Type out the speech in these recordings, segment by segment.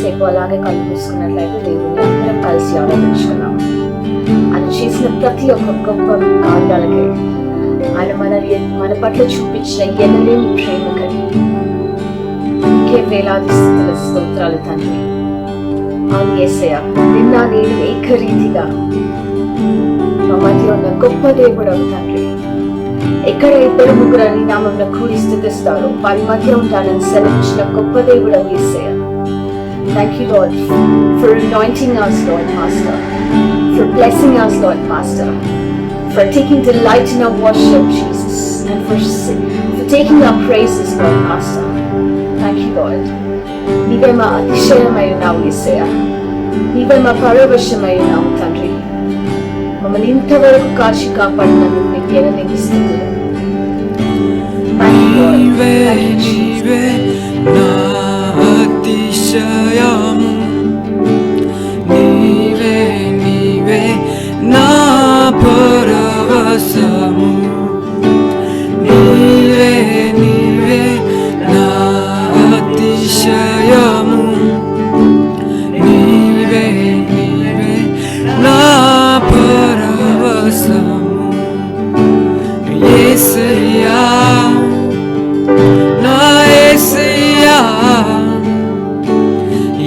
కొద్దిసేపు అలాగే కళ్ళు మూసుకున్నట్లయితే దేవుని అందరం కలిసి ఆరాధించుకున్నాం. ఆయన చేసిన ప్రతి ఒక్క గొప్ప కార్యాలకి, ఆయన మన పట్ల చూపించిన ఎనలేని ప్రేమకని ఇంకే వేలాది స్థితుల స్తోత్రాలు తండ్రి. అవును యేసయ్య, నిన్న నేను ఏకరీతిగా మా మధ్య ఉన్న గొప్ప దేవుడు తండ్రి. ఎక్కడ ఇద్దరు ముగ్గురు నీ నామంలో కూడి స్థితిస్తారు, వారి మధ్య ఉంటానని సెలవించిన గొప్ప దేవుడు యేసయ్య. Thank you, Lord, for anointing us, Lord Master, for blessing us, Lord Master, for taking delight in our worship, Jesus, and for taking our praises, Lord Master. Thank you, Lord. నీవే మా అతిశయమై ఉన్నావు యేసయ్య, నీవే మా పరవశమై ఉన్నావు తండ్రి. మమ్మల్ని ఇంతవరకు కాచి కాపాడినందుకు నీకు ఎనలేని స్థితులు. నీవే నీవే నా అతిశయము, నీవే నీవే నా పరవశము, నీవే నీవే నా అతిశయము, నీవే నీవే నా పరవశము. యేసయ్యా నా యేసయ్యా,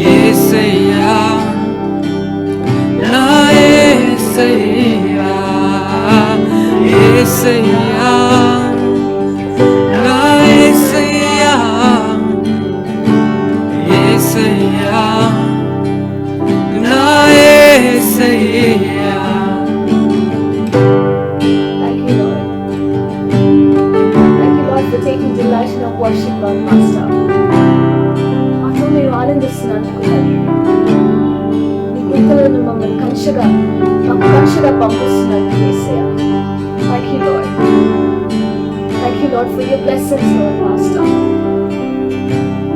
యేసయ్యా నా యేసయ్యా, యేసయ్యా నా యేసయ్యా, యేసయ్యా నా యేసయ్యా. Taking delight in our worship, Lord Master. మాతో మీరు ఆనందిస్తున్నందుకు మీ కృపలను మమ్మల్ని మాకు కంచగా పంపిస్తున్నందుకు యేసయ్య. Thank you, Lord. Thank you, Lord, for your blessings, Lord Master.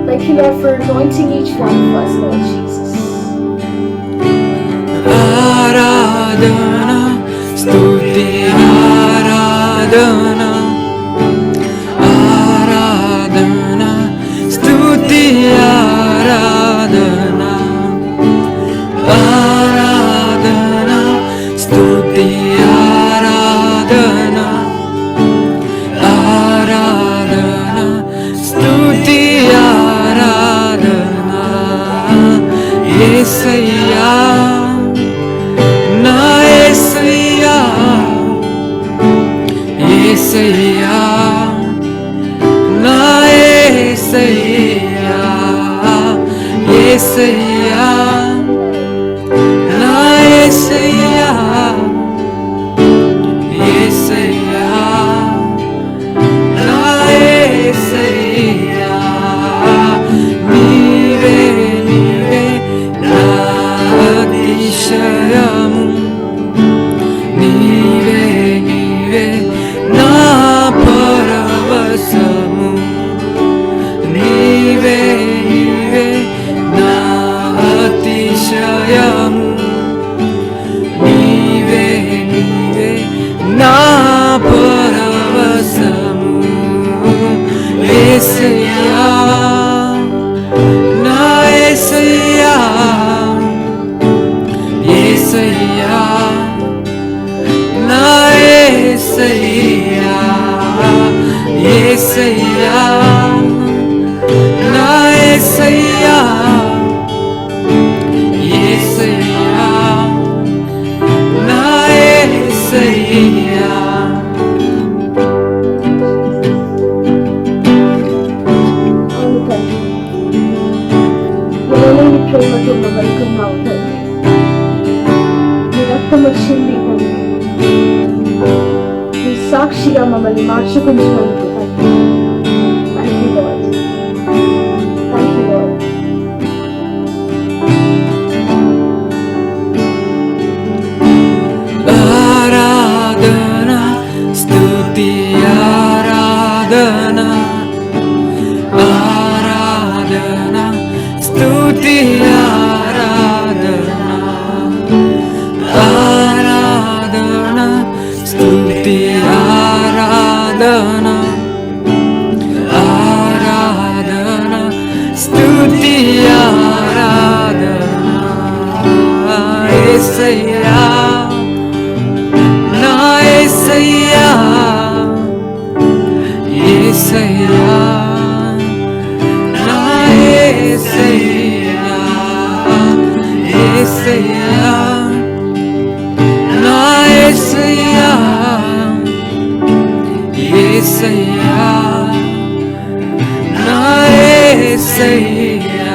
Thank you, Lord, for anointing each one of us, Lord Jesus. ఆరాధన స్తుతి ఆరాధన, ఆరాధన స్తుతి ఆరాధన, ఆరాధన స్తుతి ఆరాధన, ఆరాధన స్తుతి ఆరాధన. యేసయ్యా నా యేసయ్యా, యేసయ్యా నా యేసయ్యా, యేసయ్యా నా యేసయ్యా, యేసయ్యా నా యేసయ్యా. నీవే నీవే నా అతిశయము, నీవే నీవే నా పరవశము, నీవే నీవే నా అతిశయము, నీవే నీవే నా పరవశము. యేసయ్యా నా యేసయ్యా, యేసయ్యా నా యేసయ్యా, యేసయ్యా నా యేసయ్యా, యేసయ్యా నా యేసయ్యా. అవును తండ్రి, ఎనలేని ప్రేమతో మమ్మల్ని కొన్నావు తండ్రి. నీ రక్తం వచ్చింది తండ్రి, నీ సాక్షిగా మమ్మల్ని మార్చుకుంటున్నందుకు తండ్రి. Thank you, Lord. Thank you, Lord. ఆరాధన స్తుతి ఆరాధన, ఆరాధన స్తుతి ఆరాధన, ఆరాధన స్తుతి ఆరాధన, యేసయ్యా నా యేసయ్యా యేసయ్యా నా యేసయ్యా యేసయ్యా నా యేసయ్యా యేసయ్యా నా యేసయ్యా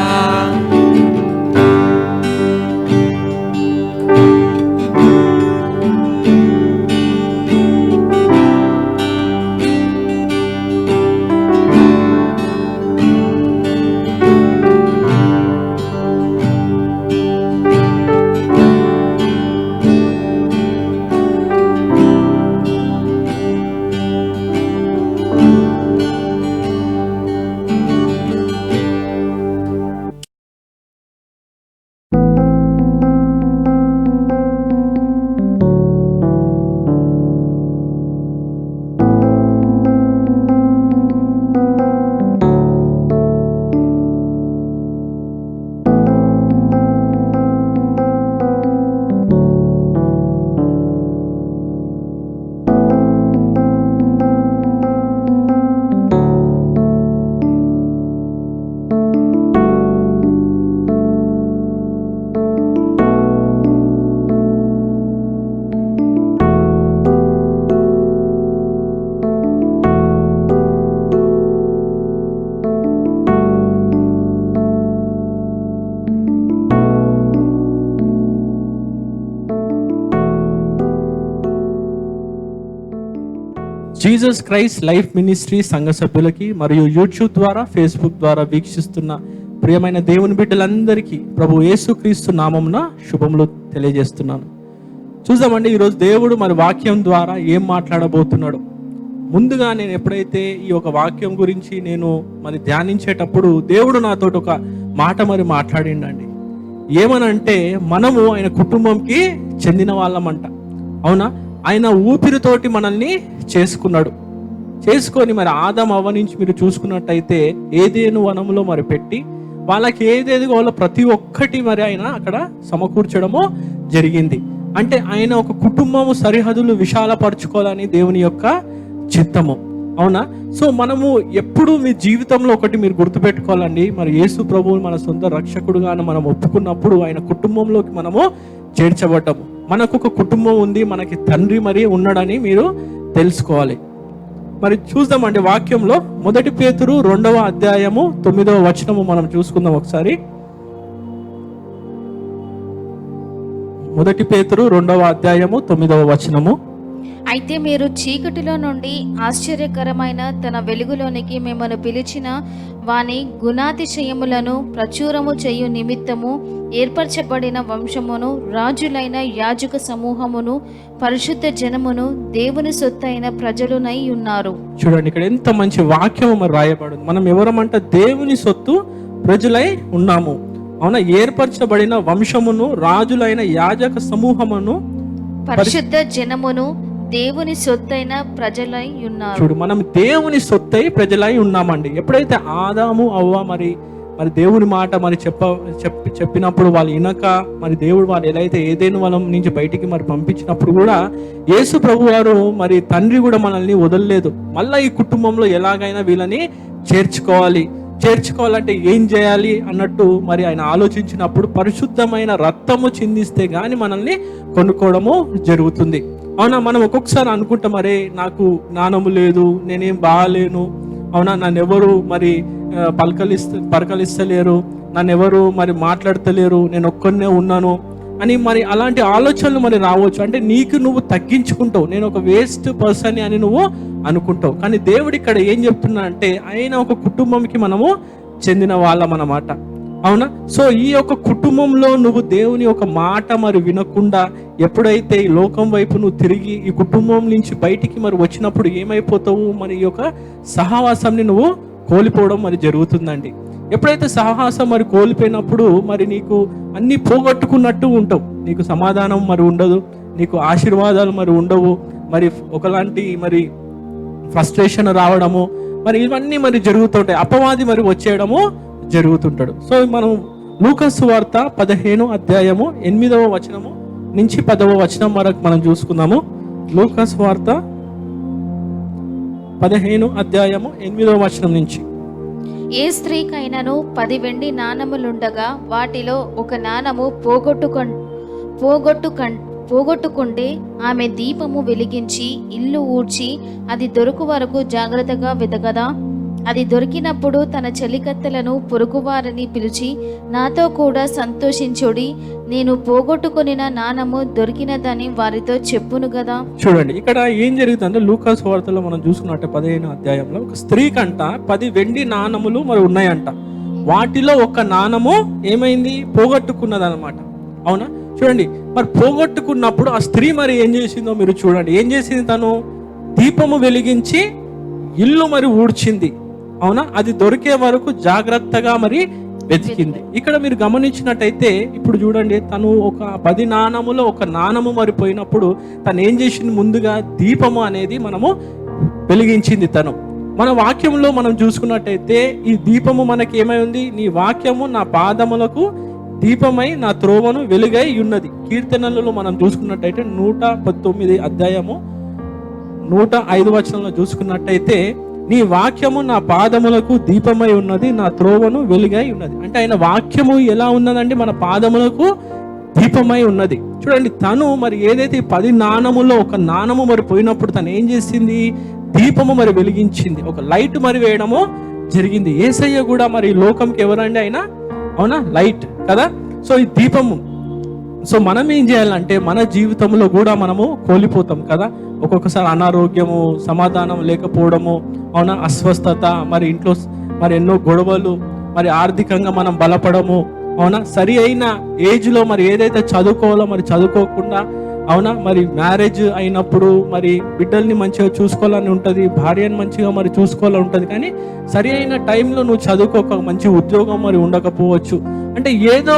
జీసస్ క్రైస్ట్ లైఫ్ మినిస్ట్రీ సంఘ సభ్యులకి మరియు యూట్యూబ్ ద్వారా ఫేస్బుక్ ద్వారా వీక్షిస్తున్న ప్రియమైన దేవుని బిడ్డలందరికీ ప్రభు యేసుక్రీస్తు నామమున శుభములు తెలియజేస్తున్నాను. చూద్దామండి ఈరోజు దేవుడు మరి వాక్యం ద్వారా ఏం మాట్లాడబోతున్నాడు. ముందుగా నేను ఎప్పుడైతే ఈ ఒక వాక్యం గురించి నేను మరి ధ్యానించేటప్పుడు దేవుడు నాతో ఒక మాట మరి మాట్లాడిండండి. ఏమనంటే మనము ఆయన కుటుంబంకి చెందిన వాళ్ళమంట. అవునా? ఆయన ఊపిరితోటి మనల్ని చేసుకొని మరి ఆదం అవ్వ నుంచి మీరు చూసుకున్నట్టయితే ఏదేను వనంలో మరి పెట్టి వాళ్ళకి ఏదేది కావాలో ప్రతి ఒక్కటి మరి ఆయన అక్కడ సమకూర్చడము జరిగింది. అంటే ఆయన ఒక కుటుంబము సరిహద్దులు విశాలపరచుకోవాలని దేవుని యొక్క చిత్తము. అవునా? సో మనము ఎప్పుడు మీ జీవితంలో ఒకటి మీరు గుర్తుపెట్టుకోవాలండి, మరి యేసు ప్రభువు మన సొంత రక్షకుడుగా మనం ఒప్పుకున్నప్పుడు ఆయన కుటుంబంలోకి మనము చేర్చబడ్డాము. మనకు ఒక కుటుంబం ఉంది, మనకి తండ్రి మరి ఉన్నాడని మీరు తెలుసుకోవాలి. మరి చూద్దామండి వాక్యంలో 1 పేతురు 2వ అధ్యాయము 9వ వచనము మనం చూసుకుందాం ఒకసారి. 1 పేతురు 2వ అధ్యాయము 9వ వచనము. అయితే మీరు చీకటిలో నుండి ఆశ్చర్యకరమైన తన వెలుగులోనికి మిమ్మల్ని పిలిచిన వాని గుణాతిశయములను ప్రచురము చేయు నిమిత్తము ఏర్పరచబడిన వంశమును, రాజులైన యాజక సమూహమును, పరిశుద్ధ జనమును, దేవుని సొత్తైన ప్రజలునై ఉన్నారు. చూడండి ఇక్కడ ఎంత మంచి వాక్యము మరి రాయబడింది. మనం ఎవరమంట? దేవుని సొత్తు ప్రజలై ఉన్నాము. అవునా? ఏర్పరచబడిన వంశమును, రాజులైన యాజక సమూహమును, పరిశుద్ధ జనమును, దేవుని సొత్తైన ప్రజలై ఉన్నారు. చూడు, మనం దేవుని సొత్తై ప్రజలై ఉన్నామండి. ఎప్పుడైతే ఆదాము అవ్వ మరి దేవుని మాట మరి చెప్పినప్పుడు వాళ్ళు వినక మరి దేవుడు వాళ్ళు ఎలా అయితే ఏదైనా వనం నుంచి బయటికి మరి పంపించినప్పుడు కూడా యేసు ప్రభు వారు మరి తండ్రి కూడా మనల్ని వదలలేదు. మళ్ళీ ఈ కుటుంబంలో ఎలాగైనా వీళ్ళని చేర్చుకోవాలంటే ఏం చేయాలి అన్నట్టు మరి ఆయన ఆలోచించినప్పుడు పరిశుద్ధమైన రక్తము చిందిస్తే గాని మనల్ని కొనుక్కోవడము జరుగుతుంది. అవునా? మనం ఒక్కొక్కసారి అనుకుంటాం, మరే నాకు జ్ఞానము లేదు, నేనేం బాగాలేను, అవునా, నన్ను ఎవరు మరి పలకలిస్తలేరు, నన్ను ఎవరు మరి మాట్లాడతలేరు, నేను ఒక్కనే ఉన్నాను అని మరి అలాంటి ఆలోచనలు మరి రావచ్చు. అంటే నీకు నువ్వు తగ్గించుకుంటావు, నేను ఒక వేస్ట్ పర్సన్ అని నువ్వు అనుకుంటావు. కానీ దేవుడు ఇక్కడ ఏం చెప్తున్నా అంటే ఆయన ఒక కుటుంబంకి మనము చెందిన వాళ్ళం అన్నమాట. అవునా? సో ఈ యొక్క కుటుంబంలో నువ్వు దేవుని ఒక మాట మరి వినకుండా ఎప్పుడైతే ఈ లోకం వైపు నువ్వు తిరిగి ఈ కుటుంబం నుంచి బయటికి మరి వచ్చినప్పుడు ఏమైపోతావు? మరి ఈ యొక్క సహవాసాన్ని నువ్వు కోల్పోవడం మరి జరుగుతుందండి. ఎప్పుడైతే సహవాసం మరి కోల్పోయినప్పుడు మరి నీకు అన్ని పోగొట్టుకున్నట్టు ఉంటావు. నీకు సమాధానం మరి ఉండదు, నీకు ఆశీర్వాదాలు మరి ఉండవు, మరి ఒకలాంటి మరి ఫ్రస్ట్రేషన్ రావడము మరి ఇవన్నీ మరి జరుగుతుంటాయి. అపవాది మరి వచ్చేయడము జరుగుతుంటాడు. సో మనం లూకాసు వార్త 15 అధ్యాయము 8వ వచనము నుంచి 10వ వచనం వరకు మనం చూసుకుందాము. లూకాసు వార్త 15 అధ్యాయము 8వ వచనం నుంచి. ఏ స్త్రీకైనను 10 వెండి నాణములుండగా వాటిలో ఒక నాణము పోగొట్టుకుంటే ఆమె దీపము వెలిగించి ఇల్లు ఊడ్చి అది దొరుకు వరకు జాగ్రత్తగా వెతకదా? అది దొరికినప్పుడు తన చెలికత్తెలను పొరుగువారిని పిలిచి, నాతో కూడా సంతోషించుడి, నేను పోగొట్టుకొనిన నాణము దొరికినదని వారితో చెప్పును గదా. చూడండి ఇక్కడ ఏం జరుగుతుందంటే లూకాసు వార్తలో మనం చూసుకున్నట్టే 15 అధ్యాయంలో ఒక స్త్రీకంట 10 వెండి నాణములు మరి ఉన్నాయంట. వాటిలో ఒక నాణము ఏమైంది? పోగొట్టుకున్నది అనమాట. అవునా? చూడండి, మరి పోగొట్టుకున్నప్పుడు ఆ స్త్రీ మరి ఏం చేసిందో మీరు చూడండి. ఏం చేసింది? తను దీపము వెలిగించి ఇల్లు మరి ఊడ్చింది. అవునా? అది దొరికే వరకు జాగ్రత్తగా మరి వెతికింది. ఇక్కడ మీరు గమనించినట్టయితే ఇప్పుడు చూడండి, తను ఒక 10 నాణములో ఒక నాణము మరి పోయినప్పుడు తను ఏం చేసింది? ముందుగా దీపము అనేది మనము వెలిగించింది. తను మన వాక్యంలో మనం చూసుకున్నట్టయితే ఈ దీపము మనకి ఏమై ఉంది? నీ వాక్యము నా పాదములకు దీపమై నా త్రోవను వెలుగై ఉన్నది. కీర్తనలలో మనం చూసుకున్నట్టయితే 119 అధ్యాయము 105 వచనంలో చూసుకున్నట్టయితే నీ వాక్యము నా పాదములకు దీపమై ఉన్నది, నా త్రోవను వెలుగై ఉన్నది. అంటే ఆయన వాక్యము ఎలా ఉన్నదండి? మన పాదములకు దీపమై ఉన్నది. చూడండి, తను మరి ఏదైతే 10 నాణములో ఒక నాణము మరి పోయినప్పుడు తను ఏం చేసింది? దీపము మరి వెలిగించింది, ఒక లైట్ మరి వేయడము జరిగింది. యేసయ్య కూడా మరి లోకంకి ఎవరండి? ఆయన అవునా? లైట్ కదా. సో ఈ దీపము, సో మనం ఏం చేయాలంటే మన జీవితంలో కూడా మనము కోల్పోతాం కదా. ఒక్కొక్కసారి అనారోగ్యము, సమాధానం లేకపోవడము, అవునా, అస్వస్థత, మరి ఇంట్లో మరి ఎన్నో గొడవలు, మరి ఆర్థికంగా మనం బలపడము, అవునా, సరి అయిన ఏజ్లో మరి ఏదైతే చదువుకోవాలో మరి చదువుకోకుండా, అవునా, మరి మ్యారేజ్ అయినప్పుడు మరి బిడ్డల్ని మంచిగా చూసుకోవాలని ఉంటుంది, భార్యను మంచిగా మరి చూసుకోవాలని ఉంటుంది, కానీ సరి అయిన టైంలో నువ్వు చదువుకోక మంచి ఉద్యోగం మరి ఉండకపోవచ్చు. అంటే ఏదో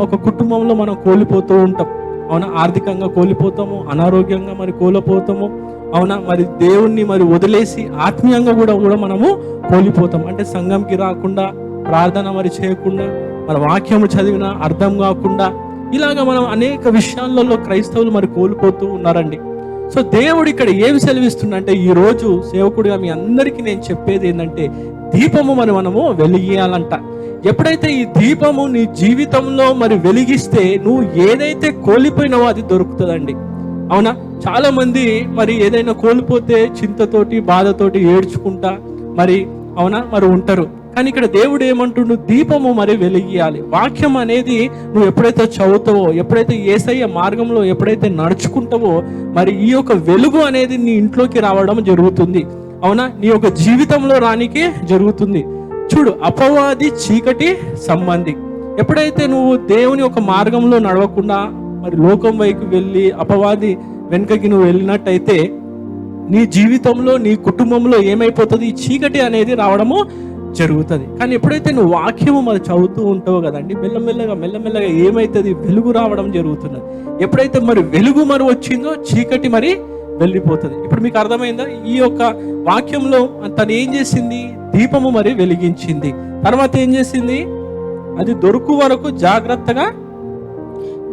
ఒక కుటుంబంలో మనం కోల్పోతూ ఉంటాం. అవునా? ఆర్థికంగా కోల్పోతాము, అనారోగ్యంగా మరి కోల్పోతాము, అవునా, మరి దేవుణ్ణి మరి వదిలేసి ఆత్మీయంగా కూడా మనము కోల్పోతాం. అంటే సంఘంకి రాకుండా, ప్రార్థన మరి చేయకుండా, మరి వాక్యము చదివినా అర్థం కాకుండా, ఇలాగా మనం అనేక విషయాలలో క్రైస్తవులు మరి కోల్పోతూ ఉన్నారండి. సో దేవుడు ఇక్కడ ఏమి సెలవిస్తుందంటే, ఈ రోజు సేవకుడిగా మీ అందరికీ నేను చెప్పేది ఏంటంటే, దీపము మరి మనము వెలిగియాలంట. ఎప్పుడైతే ఈ దీపము నీ జీవితంలో మరి వెలిగిస్తే నువ్వు ఏదైతే కోల్పోయినావో అది దొరుకుతుందండి. అవునా? చాలా మంది మరి ఏదైనా కోల్పోతే చింతతోటి, బాధతోటి ఏడ్చుకుంటా మరి అవునా మరి ఉంటారు. కానీ ఇక్కడ దేవుడు ఏమంటుండు? దీపము మరి వెలిగియాలి. వాక్యం అనేది నువ్వు ఎప్పుడైతే చదువుతావో, ఎప్పుడైతే యేసయ్య మార్గంలో ఎప్పుడైతే నడుచుకుంటావో, మరి ఈ యొక్క వెలుగు అనేది నీ ఇంట్లోకి రావడం జరుగుతుంది. అవునా? నీ యొక్క జీవితంలో రానికే జరుగుతుంది. చూడు, అపవాది చీకటి సంబంధి. ఎప్పుడైతే నువ్వు దేవుని ఒక మార్గంలో నడవకుండా మరి లోకం వైపు వెళ్ళి అపవాది వెనుకకి నువ్వు వెళ్ళినట్టయితే నీ జీవితంలో, నీ కుటుంబంలో ఏమైపోతుంది? ఈ చీకటి అనేది రావడము జరుగుతుంది. కానీ ఎప్పుడైతే నువ్వు వాక్యము మరి చదువుతూ ఉంటావో కదండి, మెల్లమెల్లగా ఏమైతుంది? వెలుగు రావడం జరుగుతున్నది. ఎప్పుడైతే మరి వెలుగు మరి వచ్చిందో చీకటి మరి వెళ్ళిపోతుంది. ఇప్పుడు మీకు అర్థమైందా? ఈ యొక్క వాక్యంలో తను ఏం చేసింది? దీపము మరి వెలిగించింది. తర్వాత ఏం చేసింది? అది దొరుకు వరకు జాగ్రత్తగా,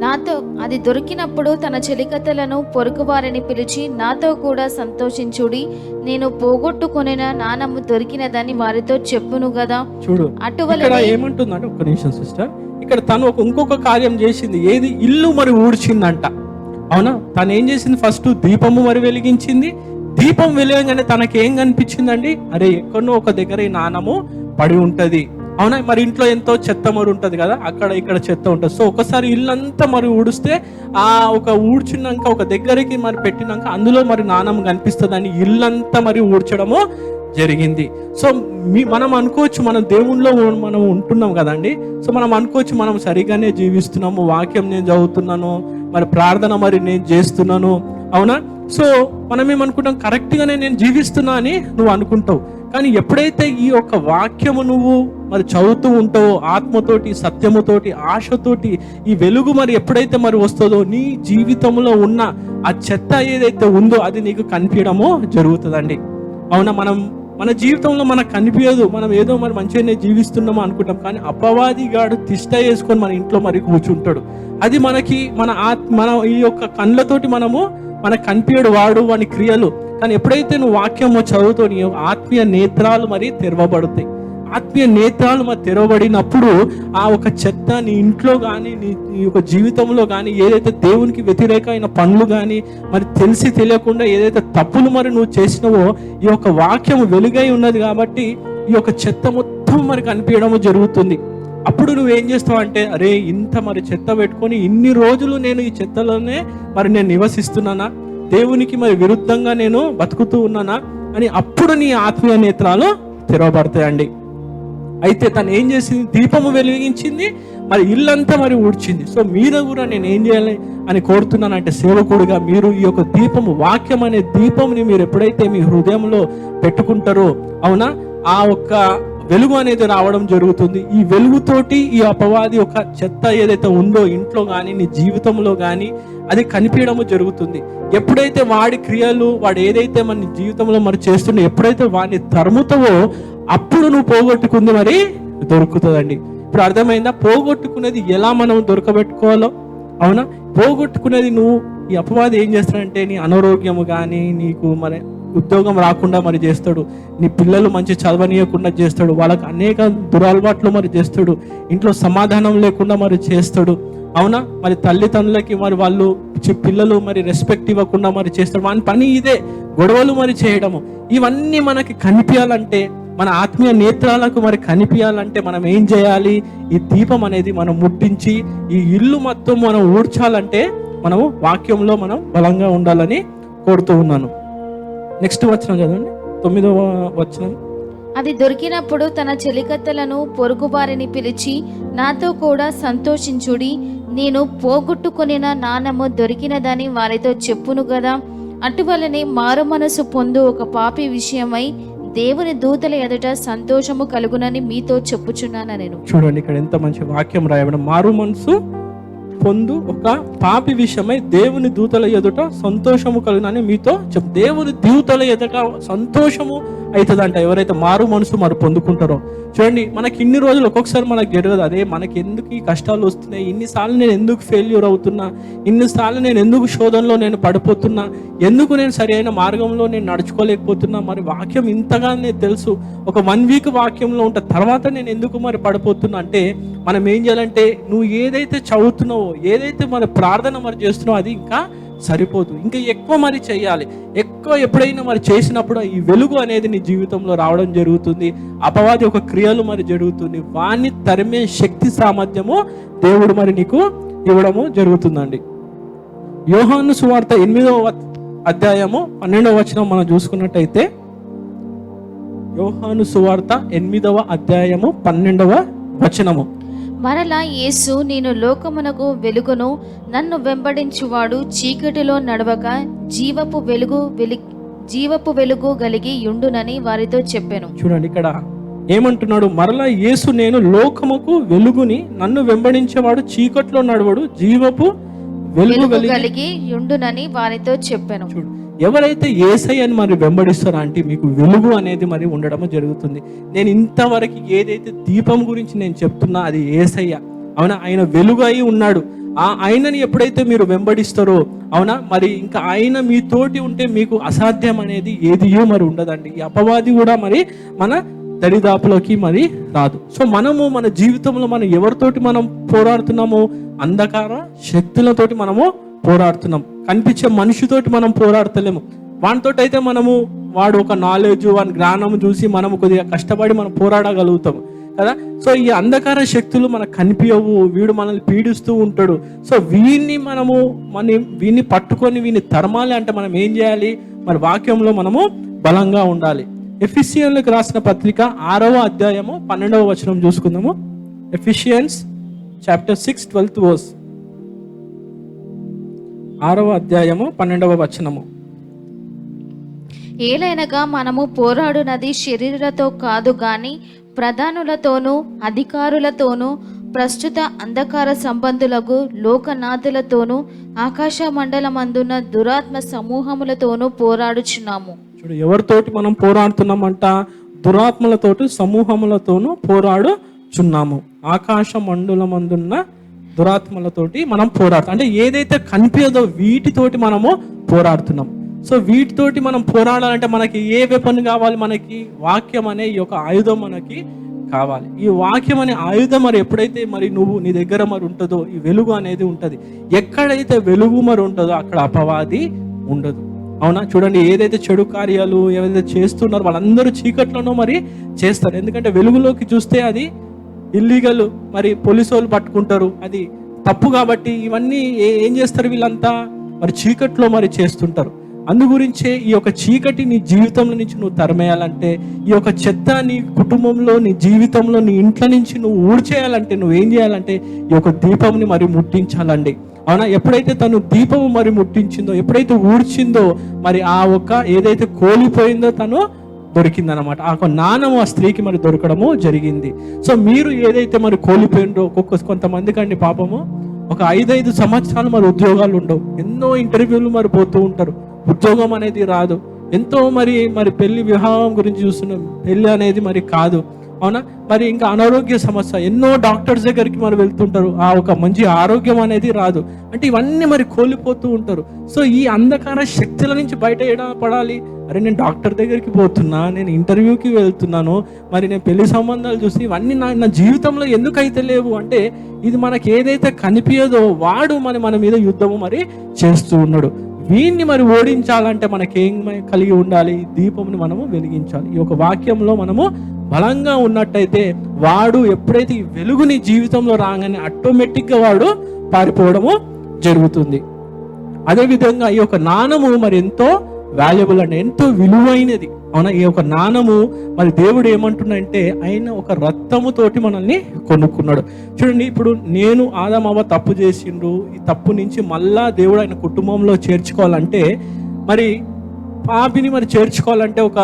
నాతో అది దొరికినప్పుడు తన చెలికత్తెలను పొరుగువారిని పిలిచి, నాతో కూడా సంతోషించుడి, నేను పోగొట్టుకొనిన నాణము దొరికినదని వారితో చెప్పును గదా. చూడు, ఇక్కడ ఏమంటుందంటే, ఒక్క నిమిషం సిస్టర్, ఇక్కడ తను ఇంకొక కార్యం చేసింది. ఏది? ఇల్లు మరి ఊడ్చిందంట. అవునా? తను ఏం చేసింది? ఫస్ట్ దీపము మరి వెలిగించింది. దీపం వెలిగగానే తనకేం కనిపించిందండి? అరే, ఎక్కడో ఒక దగ్గర ఈ నాణము పడి ఉంటది. అవునా? మరి ఇంట్లో ఎంతో చెత్త మరి ఉంటుంది కదా, అక్కడ ఇక్కడ చెత్త ఉంటుంది. సో ఒకసారి ఇల్లంతా మరి ఊడిస్తే ఆ ఒక ఊడ్చినాక ఒక దగ్గరికి మరి పెట్టినాక అందులో మరి నాణం కనిపిస్తుందని ఇల్లంతా మరి ఊడ్చడము జరిగింది. సో మనం అనుకోవచ్చు మనం దేవుణ్ణిలో మనం ఉంటున్నాం కదండి. సో మనం అనుకోవచ్చు మనం సరిగానే జీవిస్తున్నాము, వాక్యం నేను చదువుతున్నాను, మరి ప్రార్థన మరి నేను చేస్తున్నాను. అవునా? సో మనం ఏమనుకుంటాం? కరెక్ట్గానే నేను జీవిస్తున్నా అని నువ్వు అనుకుంటావు. కానీ ఎప్పుడైతే ఈ యొక్క వాక్యము నువ్వు మరి చదువుతూ ఉంటావో, ఆత్మతోటి, సత్యముతోటి, ఆశతోటి, ఈ వెలుగు మరి ఎప్పుడైతే మరి వస్తుందో నీ జీవితంలో ఉన్న ఆ చెత్త ఏదైతే ఉందో అది నీకు కనిపించడము జరుగుతుందండి. అవునా? మనం మన జీవితంలో మనకు కనిపించదు, మనం ఏదో మరి మంచిగానే జీవిస్తున్నామో అనుకుంటాం, కానీ అపవాదిగాడు తిష్ట వేసుకొని మన ఇంట్లో మరి కూర్చుంటాడు. అది మనకి మన ఈ యొక్క కళ్ళతోటి మనకు కనిపించడు వాడు వాని క్రియలు. కానీ ఎప్పుడైతే నువ్వు వాక్యము చదువుతో నీ ఆత్మీయ నేత్రాలు మరి తెరవబడతాయి. ఆత్మీయ నేత్రాలు మరి తెరవబడినప్పుడు ఆ ఒక చెత్త నీ ఇంట్లో కానీ నీ యొక్క జీవితంలో కానీ ఏదైతే దేవునికి వ్యతిరేకమైన పనులు కానీ మరి తెలిసి తెలియకుండా ఏదైతే తప్పులు మరి నువ్వు చేసినావో, ఈ యొక్క వాక్యం వెలుగై ఉన్నది కాబట్టి ఈ యొక్క చెత్త మొత్తం మరి కనిపించడం జరుగుతుంది. అప్పుడు నువ్వేం చేస్తావు అంటే, అరే ఇంత మరి చెత్త పెట్టుకొని ఇన్ని రోజులు నేను ఈ చెత్తలోనే మరి నేను నివసిస్తున్నానా, దేవునికి మరి విరుద్ధంగా నేను బతుకుతూ ఉన్నానా అని అప్పుడు నీ ఆత్మీయ నేత్రాలు తెరవబడతాయండి. అయితే తను ఏం చేసింది, దీపము వెలిగించింది, మరి ఇల్లంతా మరి ఊడ్చింది. సో మీరు కూడా నేను ఏం చేయాలి అని కోరుతున్నానంటే, సేవకుడిగా మీరు ఈ యొక్క దీపము, వాక్యం అనే దీపంని మీరు ఎప్పుడైతే మీ హృదయంలో పెట్టుకుంటారో, అవునా, ఆ ఒక్క వెలుగు అనేది రావడం జరుగుతుంది. ఈ వెలుగుతోటి ఈ అపవాది యొక్క చెత్త ఏదైతే ఉందో ఇంట్లో కానీ నీ జీవితంలో కానీ అది కనిపించడము జరుగుతుంది. ఎప్పుడైతే వాడి క్రియలు వాడు ఏదైతే మన జీవితంలో మరి చేస్తుండో, ఎప్పుడైతే వాడిని తరుముతావో అప్పుడు నువ్వు పోగొట్టుకుంది మరి దొరుకుతుందండి. ఇప్పుడు అర్థమైందా పోగొట్టుకునేది ఎలా మనం దొరకబెట్టుకోవాలో? అవునా, పోగొట్టుకునేది నువ్వు ఈ అపవాది ఏం చేస్తాడంటే నీ అనారోగ్యము కానీ నీకు మరి ఉద్యోగం రాకుండా మరి చేస్తాడు, నీ పిల్లలు మంచి చదవనీయకుండా చేస్తాడు, వాళ్ళకి అనేక దురలవాట్లు మరి చేస్తాడు, ఇంట్లో సమాధానం లేకుండా మరి చేస్తాడు. అవునా, మరి తల్లిదండ్రులకి మరి వాళ్ళు పిల్లలు మరి రెస్పెక్ట్ ఇవ్వకుండా మరి చేస్తాడు. వాని పని ఇదే, గొడవలు మరి చేయడము. ఇవన్నీ మనకి కనిపించాలంటే, మన ఆత్మీయ నేత్రాలకు మరి కనిపించాలంటే మనం ఏం చేయాలి? ఈ దీపం అనేది మనం ముట్టించి ఈ ఇల్లు మొత్తం మనం ఊడ్చాలంటే మనము వాక్యంలో మనం బలంగా ఉండాలని కోరుతూ ఉన్నాను. నెక్స్ట్ వచనం చదవండి, 9వ వచనం. అది దొరికినప్పుడు తన చెలికత్తెలను పొరుగువారిని పిలిచి, నాతో కూడా సంతోషించుడి, నేను పోగొట్టుకొనిన నాణము దొరికినదని వారితో చెప్పును గదా. అటువలనే మారు మనసు పొందు ఒక పాపి విషయమై దేవుని దూతల ఎదుట సంతోషము కలుగునని మీతో చెప్పుచున్నాను నేను. చూడండి ఇక్కడ ఎంత మంచి వాక్యం రాయబడి, మారు మనసు పొందు ఒక పాపి విషయమై దేవుని దూతల ఎదుట సంతోషము కలుగునని మీతో చెప్పు. దేవుని దూతల ఎదుట సంతోషము అవుతుందంట ఎవరైతే మారు మనసు మరి పొందుకుంటారో. చూడండి, మనకి ఇన్ని రోజులు ఒక్కొక్కసారి మనకు జరగదు, అదే మనకి ఎందుకు ఈ కష్టాలు వస్తున్నాయి, ఇన్నిసార్లు నేను ఎందుకు ఫెయిల్యూర్ అవుతున్నా, ఇన్నిసార్లు నేను ఎందుకు శోధనలో నేను పడిపోతున్నా, ఎందుకు నేను సరి అయిన మార్గంలో నేను నడుచుకోలేకపోతున్నా, మరి వాక్యం ఇంతగా నేను తెలుసు, ఒక 1 వీక్ వాక్యంలో ఉంటా, తర్వాత నేను ఎందుకు మరి పడిపోతున్నా అంటే, మనం ఏం చేయాలంటే నువ్వు ఏదైతే చదువుతున్నావో, ఏదైతే మరి ప్రార్థన మరి చేస్తున్నావో అది ఇంకా సరిపోదు, ఇంకా ఎక్కువ మరి చేయాలి. ఎక్కువ ఎప్పుడైనా మరి చేసినప్పుడు ఈ వెలుగు అనేది నీ జీవితంలో రావడం జరుగుతుంది. అపవాది ఒక క్రియలు మరి జరుగుతుంది, వాణ్ణి తరిమే శక్తి సామర్థ్యము దేవుడు మరి నీకు ఇవ్వడము జరుగుతుందండి. యోహాను సువార్త 8వ అధ్యాయము 12వ వచనం మనం చూసుకున్నట్టయితే, యోహాను సువార్త 8వ అధ్యాయము 12వ వచనము. మరలా యేసు, నేను లోకమునకు వెలుగును, నన్ను వెంబడించువాడు చీకటిలో నడవక జీవపు వెలుగు కలిగి యుండునని వారితో చెప్పాను. చూడండి ఇక్కడ ఏమంటున్నాడు, మరలా యేసు, నేను లోకముకు వెలుగుని, నన్ను వెంబడించేవాడు చీకట్లో నడవడు, జీవపు వెలుగు కలిగి యుండునని వారితో చెప్పాను. చూడు, ఎవరైతే యేసయ్యని మరి వెంబడిస్తారో అంటే మీకు వెలుగు అనేది మరి ఉండడం జరుగుతుంది. నేను ఇంతవరకు ఏదైతే దీపం గురించి నేను చెప్తున్నా అది యేసయ్య, అవునా, ఆయన వెలుగు అయి ఉన్నాడు. ఆ ఆయనని ఎప్పుడైతే మీరు వెంబడిస్తారో, అవునా, మరి ఇంకా ఆయన మీతోటి ఉంటే మీకు అసాధ్యం అనేది ఏదియో మరి ఉండదండి. ఈ అపవాది కూడా మరి మన దరిదాపులోకి మరి రాదు. సో మనము మన జీవితంలో మనం ఎవరితోటి మనం పోరాడుతున్నాము? అంధకార శక్తులతోటి మనము పోరాడుతున్నాం. కనిపించే మనిషితోటి మనం పోరాడతలేము. వానితోటి అయితే మనము వాడు ఒక నాలెడ్జ్, వాని జ్ఞానం చూసి మనము కొద్దిగా కష్టపడి మనం పోరాడగలుగుతాము కదా. సో ఈ అంధకార శక్తులు మనకు కనిపించవు, వీడు మనల్ని పీడిస్తూ ఉంటాడు. సో వీన్ని పట్టుకొని వీని తరమాలి అంటే మనం ఏం చేయాలి? మరి వాక్యంలో మనము బలంగా ఉండాలి. ఎఫెసీయులకు రాసిన పత్రిక 6వ అధ్యాయము 12వ వచనం చూసుకుందాము. Ephesians chapter 6 12th verse. 6వ అధ్యాయము 12వ వచనము. ఏలైనగా మనము పోరాడునది శరీరులతో కాదు గాని ప్రధానులతోనూ అధికారులతోనూ ప్రస్తుత అంధకార సంబంధులకు లోకనాథులతోనూ ఆకాశ మండలమందున్న దురాత్మ సమూహములతోనూ పోరాడుచున్నాము. చూడు, ఎవరితోటి మనం పోరాడుతున్నామంట? దురాత్మలతోటి సమూహములతోనూ పోరాడుచున్నాము. ఆకాశ మండులమందున్న దురాత్మలతోటి మనం పోరాడుతాం. అంటే ఏదైతే కనిపించదో వీటితోటి మనము పోరాడుతున్నాం. సో వీటితోటి మనం పోరాడాలంటే మనకి ఏ వెపన్ కావాలి? మనకి వాక్యం అనే ఈ యొక్క ఆయుధం మనకి కావాలి. ఈ వాక్యం అనే ఆయుధం మరి ఎప్పుడైతే మరి నీ దగ్గర మరి ఉంటుందో, ఈ వెలుగు అనేది ఉంటుంది. ఎక్కడైతే వెలుగు మరి ఉంటుందో అక్కడ అపవాది ఉండదు. అవునా? చూడండి, ఏదైతే చెడు కార్యాలు ఏదైతే చేస్తున్నారో వాళ్ళందరూ చీకట్లోనో మరి చేస్తారు. ఎందుకంటే వెలుగులోకి చూస్తే అది ఇల్లీగల్, మరి పోలీసు వాళ్ళు పట్టుకుంటారు, అది తప్పు. కాబట్టి ఇవన్నీ ఏం చేస్తారు వీళ్ళంతా? మరి చీకట్లో మరి చేస్తుంటారు. అందుగురించే ఈ యొక్క చీకటి నీ జీవితంలో నుంచి నువ్వు తరిమేయాలంటే, ఈ యొక్క చెత్త నీ కుటుంబంలో, నీ జీవితంలో, నీ ఇంట్లో నుంచి నువ్వు ఊడ్చేయాలంటే నువ్వేం చేయాలంటే ఈ యొక్క దీపంని మరి ముట్టించాలండి. అవునా? ఎప్పుడైతే తను దీపము మరి ముట్టించిందో, ఎప్పుడైతే ఊడ్చిందో, మరి ఆ ఒక్క ఏదైతే కోల్పోయిందో తను దొరికిందనమాట. ఆ నాణము ఆ స్త్రీకి మరి దొరకడము జరిగింది. సో మీరు ఏదైతే మరి కోల్పోయిందో, కొంతమందికి అండి పాపము ఒక 5 సంవత్సరాలు మరి ఉద్యోగాలు ఉండవు, ఎన్నో ఇంటర్వ్యూలు మరి పోతూ ఉంటారు, ఉద్యోగం అనేది రాదు. ఎంతో మరి పెళ్లి వివాహం గురించి చూస్తున్నాం, పెళ్లి అనేది మరి కాదు. అవునా? మరి ఇంకా అనారోగ్య సమస్య, ఎన్నో డాక్టర్స్ దగ్గరికి మరి వెళ్తుంటారు, ఆ ఒక మంచి ఆరోగ్యం అనేది రాదు. అంటే ఇవన్నీ మరి కోల్పోతూ ఉంటారు. సో ఈ అంధకార శక్తుల నుంచి బయట పడాలి. అరే నేను డాక్టర్ దగ్గరికి పోతున్నా, నేను ఇంటర్వ్యూకి వెళ్తున్నాను, మరి నేను పెళ్లి సంబంధాలు చూసి ఇవన్నీ నా జీవితంలో ఎందుకైతే లేవు అంటే, ఇది మనకి ఏదైతే కనిపించదో వాడు మన మీద యుద్ధము మరి చేస్తూ ఉన్నాడు. వీన్ని మరి ఓడించాలంటే మనకేం కలిగి ఉండాలి? దీపంని మనము వెలిగించాలి. ఈ యొక్క వాక్యంలో మనము బలంగా ఉన్నట్టయితే వాడు ఎప్పుడైతే ఈ వెలుగుని జీవితంలో రాగానే ఆటోమేటిక్గా వాడు పారిపోవడము జరుగుతుంది. అదేవిధంగా ఈ యొక్క నాణము మరి ఎంతో వాల్యుబుల్ అండి, ఎంతో విలువైనది. అవునా? ఈ యొక్క నాణము మరి దేవుడు ఏమంటున్నాడంటే ఆయన ఒక రక్తముతోటి మనల్ని కొనుక్కున్నాడు. చూడండి, ఇప్పుడు నేను ఆదామవ్వ తప్పు చేసిండ్రు, ఈ తప్పు నుంచి మళ్ళా దేవుడు ఆయన కుటుంబంలో చేర్చుకోవాలంటే, మరి పాపిని మరి చేర్చుకోవాలంటే ఒక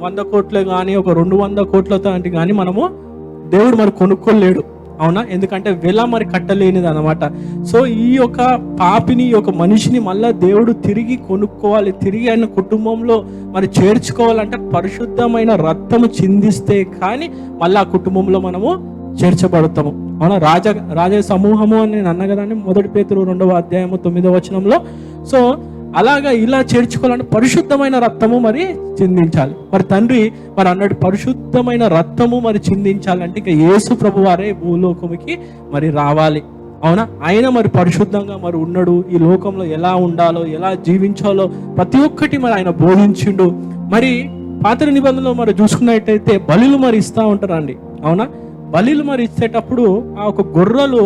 100 కోట్లు కానీ ఒక 200 కోట్లతో అంటే కానీ మనము దేవుడు మరి కొనుక్కోలేడు. అవునా? ఎందుకంటే వెల మరి కట్టలేనిది అనమాట. సో ఈ యొక్క పాపిని, ఈ యొక్క మనిషిని మళ్ళా దేవుడు తిరిగి కొనుక్కోవాలి, తిరిగి ఆయన కుటుంబంలో మరి చేర్చుకోవాలంటే పరిశుద్ధమైన రక్తము చిందిస్తే కానీ మళ్ళీ ఆ కుటుంబంలో మనము చేర్చబడతాము. అవునా? రాజ సమూహము అని నేను అన్నా కదండి, 1 పేతురు 2వ అధ్యాయము 9వ వచనంలో. సో అలాగా ఇలా చేర్చుకోవాలంటే పరిశుద్ధమైన రక్తము మరి చిందించాలి. మరి తండ్రి మరి అన్నట్టు పరిశుద్ధమైన రక్తము మరి చిందించాలంటే ఇక యేసు ప్రభు వారే భూలోకముకి మరి రావాలి. అవునా? ఆయన మరి పరిశుద్ధంగా మరి ఉన్నాడు. ఈ లోకంలో ఎలా ఉండాలో, ఎలా జీవించాలో ప్రతి ఒక్కటి మరి ఆయన బోధించిండు. మరి పాత నిబంధనలో మరి చూసుకున్నట్టయితే బలులు మరి ఇస్తూ ఉంటారండి. అవునా? బలులు మరి ఇచ్చేటప్పుడు ఆ ఒక గొర్రెలు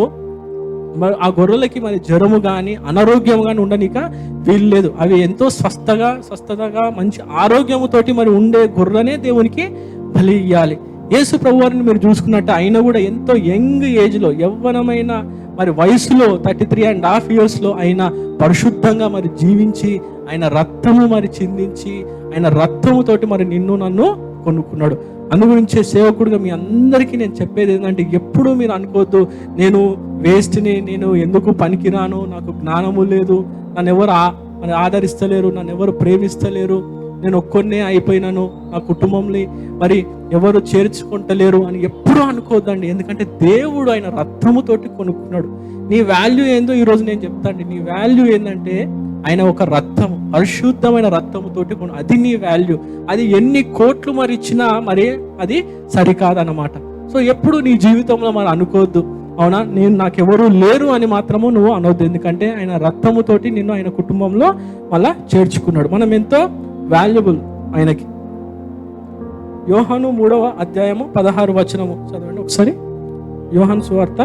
మరి ఆ గొర్రెలకి మరి జ్వరము కానీ అనారోగ్యం కానీ ఉండనిక వీలు లేదు. అవి ఎంతో స్వస్థతగా మంచి ఆరోగ్యముతోటి మరి ఉండే గొర్రెనే దేవునికి బలి ఇయ్యాలి. యేసు ప్రభు వారిని మీరు చూసుకున్నట్టు ఆయన కూడా ఎంతో యంగ్ ఏజ్లో, యవ్వనమైన మరి వయసులో 33.5 yearsలో ఆయన పరిశుద్ధంగా మరి జీవించి ఆయన రక్తము మరి చిందించి ఆయన రక్తముతోటి మరి నిన్ను నన్ను కొనుక్కున్నాడు. అందుగురించే సేవకుడిగా మీ అందరికీ నేను చెప్పేది ఏంటంటే, ఎప్పుడూ మీరు అనుకోవద్దు నేను వేస్ట్ని, నేను ఎందుకు పనికిరాను, నాకు జ్ఞానము లేదు, నన్ను ఎవరు ఆదరిస్తలేరు, నన్ను ఎవరు ప్రేమిస్తలేరు, నేను ఒక్కనే అయిపోయినాను, నా కుటుంబంని మరి ఎవరు చేర్చుకుంటలేరు అని ఎప్పుడూ అనుకోవద్దండి. ఎందుకంటే దేవుడు ఆయన రక్తముతోటి కొనుక్కున్నాడు. నీ వాల్యూ ఏందో ఈరోజు నేను చెప్తాండి. నీ వాల్యూ ఏంటంటే ఆయన ఒక రక్తము, పరిశుద్ధమైన రక్తముతోటి అది నీ వాల్యూ. అది ఎన్ని కోట్లు మరి ఇచ్చినా మరి అది సరికాదన్నమాట. సో ఎప్పుడు నీ జీవితంలో మరి అనుకోవద్దు, అవునా నాకెవరు లేరు అని మాత్రము నువ్వు అనవద్దు. ఎందుకంటే ఆయన రక్తముతోటి నిన్ను ఆయన కుటుంబంలో మళ్ళా చేర్చుకున్నాడు. మనం ఎంతో వాల్యుబుల్ ఆయనకి. యోహాను 3వ అధ్యాయము 16వ వచనము చదవండి ఒకసారి. యోహాను సువార్త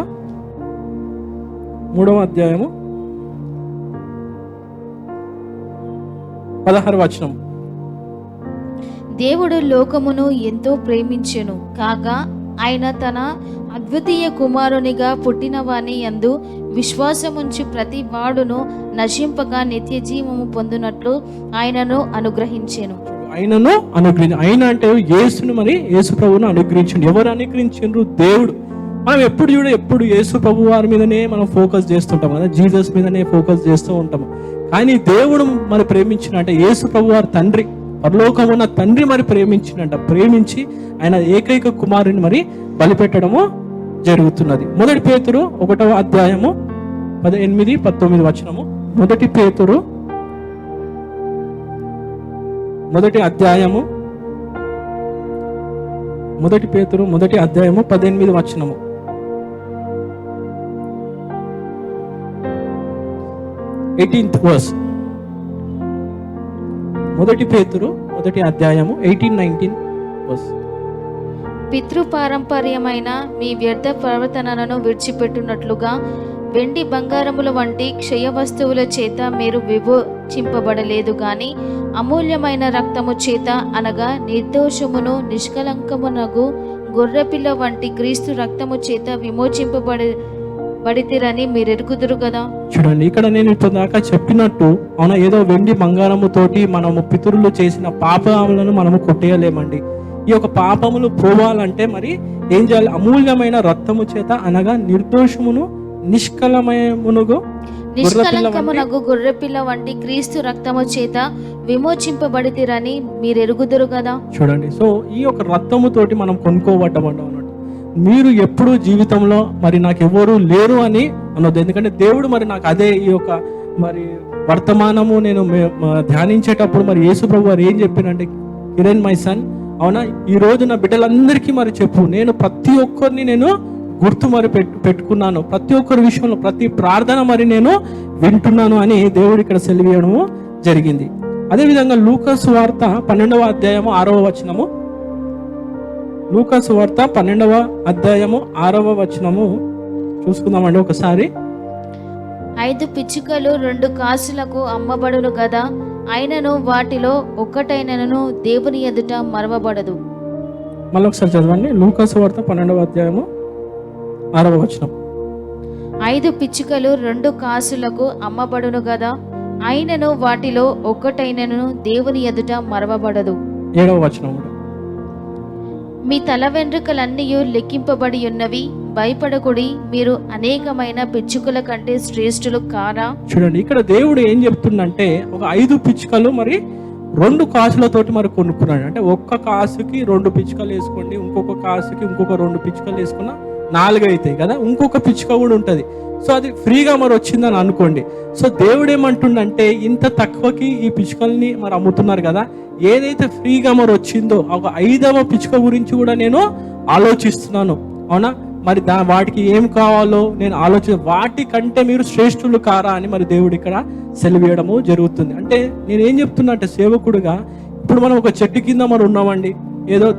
3వ అధ్యాయము 16వ వచనం. దేవుడు లోకమును ఎంతో ప్రేమించెను కాగా ఆయన తన అద్వితీయ కుమారునిగా పుట్టిన వాని యందు విశ్వాసముంచి ప్రతి వాడును నశింపగా నిత్య జీవము పొందునట్లు ఆయనను అనుగ్రహించెను. ఆయన అంటే యేసును మరి యేసు ప్రభువును అనుగ్రహించండి. ఎవరు అనుగ్రహించారు? దేవుడు. మనం ఎప్పుడు యేసు ప్రభు వారి మీదనే మనం ఫోకస్ చేస్తుంటాం కదా, జీసస్ మీదనే ఫోకస్ చేస్తూ ఉంటాము. కానీ దేవుడు మరి ప్రేమించిన అంటే యేసు ప్రభు వారి తండ్రి పరలోకమున్న తండ్రి మరి ప్రేమించి ఆయన ఏకైక కుమారుని మరి బలిపెట్టడము జరుగుతున్నది. 1 పేతురు 1వ అధ్యాయము 18-19 వచనము. 1 పేతురు 1వ అధ్యాయము 18 వచనము. వర్స్ 1 పేతురు 1వ అధ్యాయము 18-19 వర్స్. పితృపారంపర్యమైన మీ వ్యర్థ ప్రవర్తనలను విడిచిపెట్టునట్లుగా వెండి బంగారముల వంటి క్షయ వస్తువుల చేత మీరు విమోచింపబడలేదు గాని అమూల్యమైన రక్తము చేత, అనగా నిర్దోషమును నిష్కలంకమునగు గొర్రెపిల్ల వంటి క్రీస్తు రక్తము చేత విమోచింపబడితిరని మీరు ఎరుగుదురు కదా. చూడండి, ఇక్కడ నేను ఇప్పుడు దాకా చెప్పినట్టు అవునా, ఏదో వెండి బంగారము తోటి మనము పితరులు చేసిన పాపములను మనము కొట్టేయలేమండి. ఈ యొక్క పాపములు పోవాలంటే మరి ఏం చేయాలి? అమూల్యమైన రక్తము చేత, అనగా నిర్దోషమును నిష్కలమయమునగు గొర్రెపిల్ల వంటి క్రీస్తు రక్తము చేత విమోచింపబడితిరని మీరు ఎరుగుదురు కదా. చూడండి, సో ఈ యొక్క రక్తము తోటి మనం కొనుక్కోబడ్డాం అన్నట్టు. మీరు ఎప్పుడు జీవితంలో మరి నాకు ఎవరు లేరు అని అనొద్దు. ఎందుకంటే దేవుడు మరి నాకు అదే ఈ యొక్క మరి వర్తమానము నేను ధ్యానించేటప్పుడు మరి యేసు ప్రభు వారు ఏం చెప్పినంటే, కిరణ్ మై సన్, అవునా, ఈ రోజు నా బిడ్డలందరికీ మరి చెప్పు, నేను ప్రతి ఒక్కరిని నేను గుర్తు మరి పెట్టుకున్నాను, ప్రతి ఒక్కరి విషయంలో ప్రతి ప్రార్థన మరి నేను వింటున్నాను అని దేవుడు ఇక్కడ సెలవియడము జరిగింది. అదేవిధంగా లూకాసు వార్త 12వ అధ్యాయము 6వ వచనము. లూకాసు వార్త 12వ అధ్యాయము 6వ వచనము చూసుకుందామండి ఒకసారి. 5 పిచ్చుకలు 2 కాసులకు అమ్మబడును గదా, అయినను వాటిలో ఒక్కటైనను దేవుని ఎదుట మరవబడదు. మళ్ళీ ఒకసారి చదవండి. లూకాసు వార్త 12వ అధ్యాయము 6వ వచనం. 5 పిచ్చుకలు 2 కాసులకు అమ్మబడును గదా, అయినను వాటిలో ఒక్కటైనను దేవుని ఎదుట మరవబడదు. 7వ వచనం. మీ తల వెంట్రుకలన్నీ లెక్కింపబడి ఉన్నవి, భయపడకుడి, మీరు అనేకమైన పిచ్చుకల కంటే శ్రేష్ఠులు కారా. చూడండి, ఇక్కడ దేవుడు ఏం చెప్తుందంటే, ఒక 5 పిచ్చుకలు మరి 2 కాసులతోటి మరి కొనుక్కున్నాడు. అంటే ఒక్క కాసుకి 2 పిచ్చుకలు వేసుకోండి, ఇంకొక కాసుకి ఇంకొక 2 పిచ్చుకలు వేసుకున్నా 4 అవుతాయి కదా. ఇంకొక పిచ్చుక కూడా ఉంటుంది. సో అది ఫ్రీగా మరి వచ్చిందని అనుకోండి. సో దేవుడు ఏమంటుండంటే, ఇంత తక్కువకి ఈ పిచ్చుకల్ని మరి అమ్ముతున్నారు కదా, ఏదైతే ఫ్రీగా మరి వచ్చిందో ఒక 5వ పిచ్చుక గురించి కూడా నేను ఆలోచిస్తున్నాను. అవునా, మరి వాటికి ఏం కావాలో నేను వాటికంటే మీరు శ్రేష్ఠులు కారా అని మరి దేవుడు ఇక్కడ సెలవేయడము జరుగుతుంది. అంటే నేనేం చెప్తున్నా అంటే, సేవకుడుగా ఇప్పుడు మనం ఒక చెట్టు కింద మరి ఉన్నామండి, ఏదో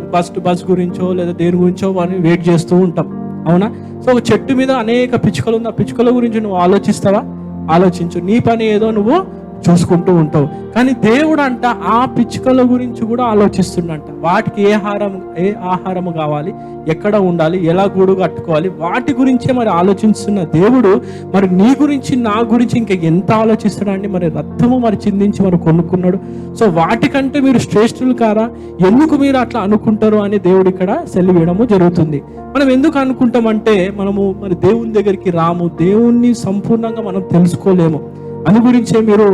బస్ గురించో లేదా దేని గురించో వారిని వెయిట్ చేస్తూ ఉంటాం. అవునా, సో ఒక చెట్టు మీద అనేక పిచ్చుకలు ఉంది, ఆ పిచ్చుకల గురించి నువ్వు ఆలోచిస్తావా? ఆలోచించు, నీ పని ఏదో నువ్వు చూసుకుంటూ ఉంటావు. కానీ దేవుడు అంట ఆ పిచ్చుకల గురించి కూడా ఆలోచిస్తుండంట. వాటికి ఏ ఆహారము కావాలి, ఎక్కడ ఉండాలి, ఎలా గూడు కట్టుకోవాలి, వాటి గురించే మరి ఆలోచిస్తున్న దేవుడు మరి నీ గురించి నా గురించి ఇంకా ఎంత ఆలోచిస్తున్నాడండి. మరి రక్తము మరి చిందించి మరి కొనుక్కున్నాడు. సో వాటికంటే మీరు శ్రేష్ఠులు కారా, ఎందుకు మీరు అట్లా అనుకుంటారు అని దేవుడు ఇక్కడ సెలవేయడము జరుగుతుంది. మనం ఎందుకు అనుకుంటామంటే, మనము మరి దేవుని దగ్గరికి రాము, దేవుణ్ణి సంపూర్ణంగా మనం తెలుసుకోలేము. అందు గురించే మీరు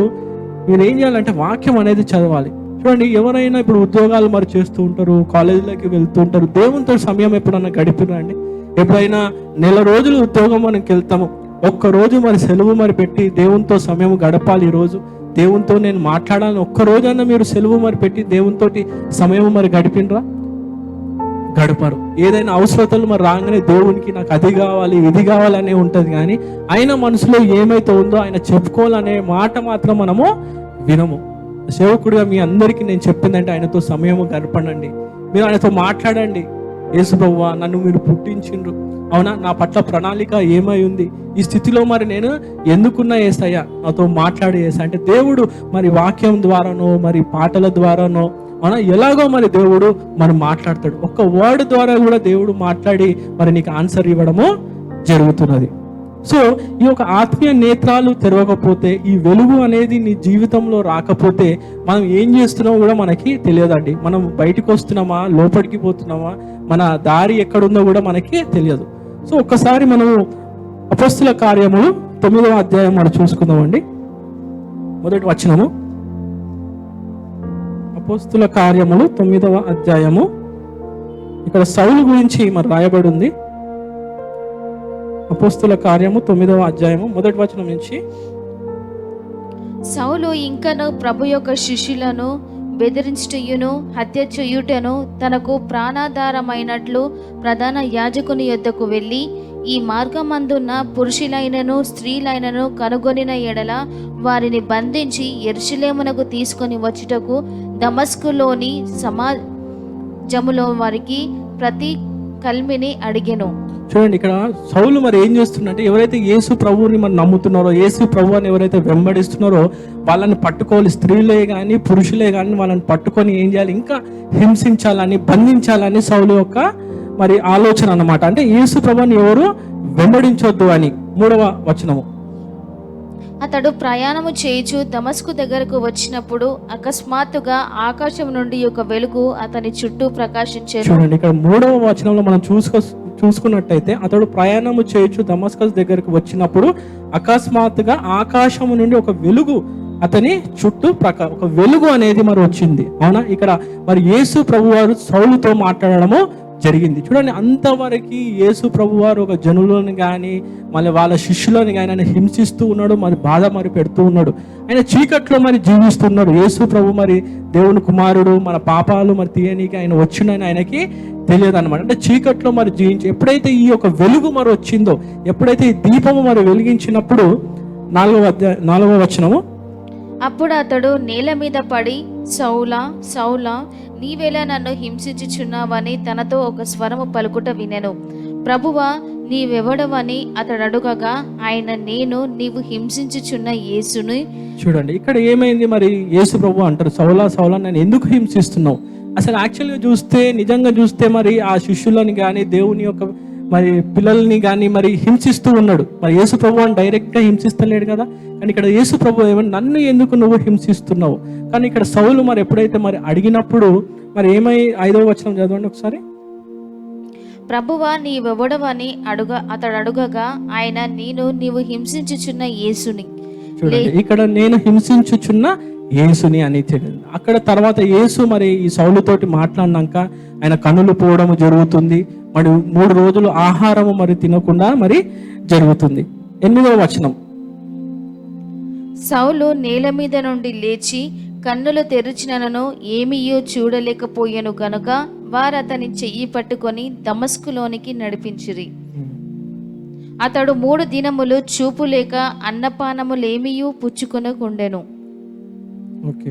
ఏం చేయాలంటే వాక్యం అనేది చదవాలి. చూడండి, ఎవరైనా ఇప్పుడు ఉద్యోగాలు మరి చేస్తూ ఉంటారు, కాలేజీలోకి వెళ్తూ ఉంటారు, దేవునితో సమయం ఎప్పుడన్నా గడిపిరండి? ఎప్పుడైనా 1 రోజులు ఉద్యోగం మనకి వెళ్తాము, ఒక్కరోజు మరి సెలవు మరి పెట్టి దేవునితో సమయం గడపాలి. ఈరోజు దేవునితో నేను మాట్లాడాలని ఒక్కరోజన్నా మీరు సెలవు మరి పెట్టి దేవునితోటి సమయం మరి గడిపినరా? గడపరు. ఏదైనా అవసరతలు మరి రాగానే దేవునికి నాకు అది కావాలి ఇది కావాలనే ఉంటుంది, కానీ ఆయన మనసులో ఏమైతే ఉందో ఆయన చెప్పుకోవాలనే మాట మాత్రం మనము వినము. సేవకుడిగా మీ అందరికీ నేను చెప్పిందంటే, ఆయనతో సమయము గడపండి, మీరు ఆయనతో మాట్లాడండి. యేసు ప్రభువా, నన్ను మీరు పుట్టించిండ్రు, అవునా, నా పట్ల ప్రణాళిక ఏమై ఉంది, ఈ స్థితిలో మరి నేను ఎందుకున్నా యేసయ్యా, నాతో మాట్లాడి యేసయ్య అంటే దేవుడు మరి వాక్యం ద్వారానో మరి పాటల ద్వారానో అవునా ఎలాగో మరి దేవుడు మరి మాట్లాడతాడు. ఒక్క వర్డ్ ద్వారా కూడా దేవుడు మాట్లాడి మరి నీకు ఆన్సర్ ఇవ్వడము జరుగుతున్నది. సో ఈ యొక్క ఆత్మీయ నేత్రాలు తెరవకపోతే, ఈ వెలుగు అనేది నీ జీవితంలో రాకపోతే మనం ఏం చేస్తున్నామో కూడా మనకి తెలియదండి. మనం బయటకు వస్తున్నామా, లోపలికి పోతున్నామా, మన దారి ఎక్కడుందో కూడా మనకి తెలియదు. సో ఒక్కసారి మనము అపొస్తలుల కార్యములు 9వ అధ్యాయం మనం చూసుకుందామండి. మొదటి వచనము, అపోస్తుల కార్యములు 9వ అధ్యాయము. ఇక్కడ సౌలు గురించి మరి రాయబడి ఉంది. అపోస్తుల కార్యము 9వ అధ్యాయము 1వ వచనం నుంచి. సౌలు ఇంకను ప్రభు యొక్క శిష్యులను బెదిరించుటయును హత్య చేయుటను తనకు ప్రాణాధారమైనట్లు ప్రధాన యాజకుని యొద్దకు వెళ్ళి, ఈ మార్గమందున్న పురుషులైనను స్త్రీలైనను కనుగొనిన ఎడల వారిని బంధించి యెరూషలేమునకు తీసుకొని వచ్చుటకు దమస్కులోని సమాజములో వారికి ప్రతి కల్మిని అడిగెను. చూడండి, ఇక్కడ సౌలు మరి ఏం చేస్తుందంటే, ఎవరైతే యేసు ప్రభువుని మరి నమ్ముతున్నారో, యేసు ప్రభు అని ఎవరైతే వెంబడిస్తున్నారో వాళ్ళని పట్టుకోవాలి. స్త్రీలే కానీ పురుషులే కానీ వాళ్ళని పట్టుకొని ఏం చేయాలి, ఇంకా హింసించాలని, బంధించాలని సౌలు యొక్క మరి ఆలోచన అన్నమాట. అంటే యేసు ప్రభుని ఎవరు వెంబడించొద్దు అని. 3వ వచనము. అతడు ప్రయాణము చేయుచు దమస్కు దగ్గరకు వచ్చినప్పుడు అకస్మాత్తుగా ఆకాశం నుండి ఒక వెలుగు అతని చుట్టూ ప్రకాశించెను. చూడండి, ఇక్కడ 3వ వచనంలో మనం చూసుకున్నట్టయితే, అతడు ప్రయాణము చేయొచ్చు దమస్కస్ దగ్గరకు వచ్చినప్పుడు అకస్మాత్తుగా ఆకాశము నుండి ఒక వెలుగు అతని చుట్టూ ఒక వెలుగు అనేది మరి వచ్చింది. అవునా, ఇక్కడ మరి యేసు ప్రభువారు సౌలుతో మాట్లాడడము జరిగింది. చూడండి, అంతవరకు యేసు ప్రభువారు ఒక జనులను కానీ మళ్ళీ వాళ్ళ శిష్యులను కానీ ఆయన హింసిస్తూ ఉన్నాడు, మరి బాధ మరి పెడుతూ ఉన్నాడు. ఆయన చీకట్లో మరి జీవిస్తున్నాడు. యేసు ప్రభు మరి దేవుని కుమారుడు, మన పాపాలు మరి తీయనీకి ఆయన వచ్చిండని ఆయనకి తెలియదు అనమాట. అంటే చీకట్లో మరి జీవించి ఎప్పుడైతే ఈ యొక్క వెలుగు మరి వచ్చిందో, ఎప్పుడైతే ఈ దీపము మరి వెలిగించినప్పుడు 4వ వచనము. అప్పుడు అతడు నేల మీద పడి, సౌలా సౌలా, నీవేలా నన్ను హింసించుచున్నావని తనతో ఒక స్వరము పలుకుట వినెను. ప్రభువా, నీవెవడవని అతడు అడుగగా ఆయన, నేను నీవు హింసించుచున్న యేసుని. చూడండి, ఇక్కడ ఏమైంది, మరి యేసు ప్రభు అంటారు, సౌలా సౌలా నేను ఎందుకు హింసిస్తున్నావు. అసలు యాక్చువల్గా చూస్తే, నిజంగా చూస్తే మరి ఆ శిష్యులని కానీ దేవుని యొక్క మరి పిల్లల్ని కానీ మరి హింసిస్తూ ఉన్నాడు. మరి యేసు ప్రభు అని డైరెక్ట్గా హింసిస్తలేడు కదా. కానీ ఇక్కడ యేసు ప్రభు ఏమని, నన్ను ఎందుకు నువ్వు హింసిస్తున్నావు. కానీ ఇక్కడ సౌలు మరి ఎప్పుడైతే మరి అడిగినప్పుడు మరి ఏమై 5వ వచనం చదవండి ఒకసారి. ప్రభువా, నీవెవడవని అతడు అడుగగా ఆయన, నీవు హింసించుచున్న యేసుని. చూడండి, ఇక్కడ నేను హింసించుచున్న యేసుని అని తెలియదు. అక్కడ తర్వాత యేసు మరి ఈ సౌలుతోటి మాట్లాడినాక ఆయన కన్నులు పోవడం జరుగుతుంది. మరి 3 రోజులు ఆహారము మరి తినకుండా మరి జరుగుతుంది. 8వ వచనం. సౌలు నేల మీద నుండి లేచి కన్నులు తెరిచినను ఏమీయో చూడలేకపోయాను గనుక వారు అతని చెయ్యి పట్టుకొని దమస్కులోనికి నడిపించిరి. అతడు 3 దినములు చూపు లేక అన్నపానములేమియూ పుచ్చుకొనకుండెను. ఓకే,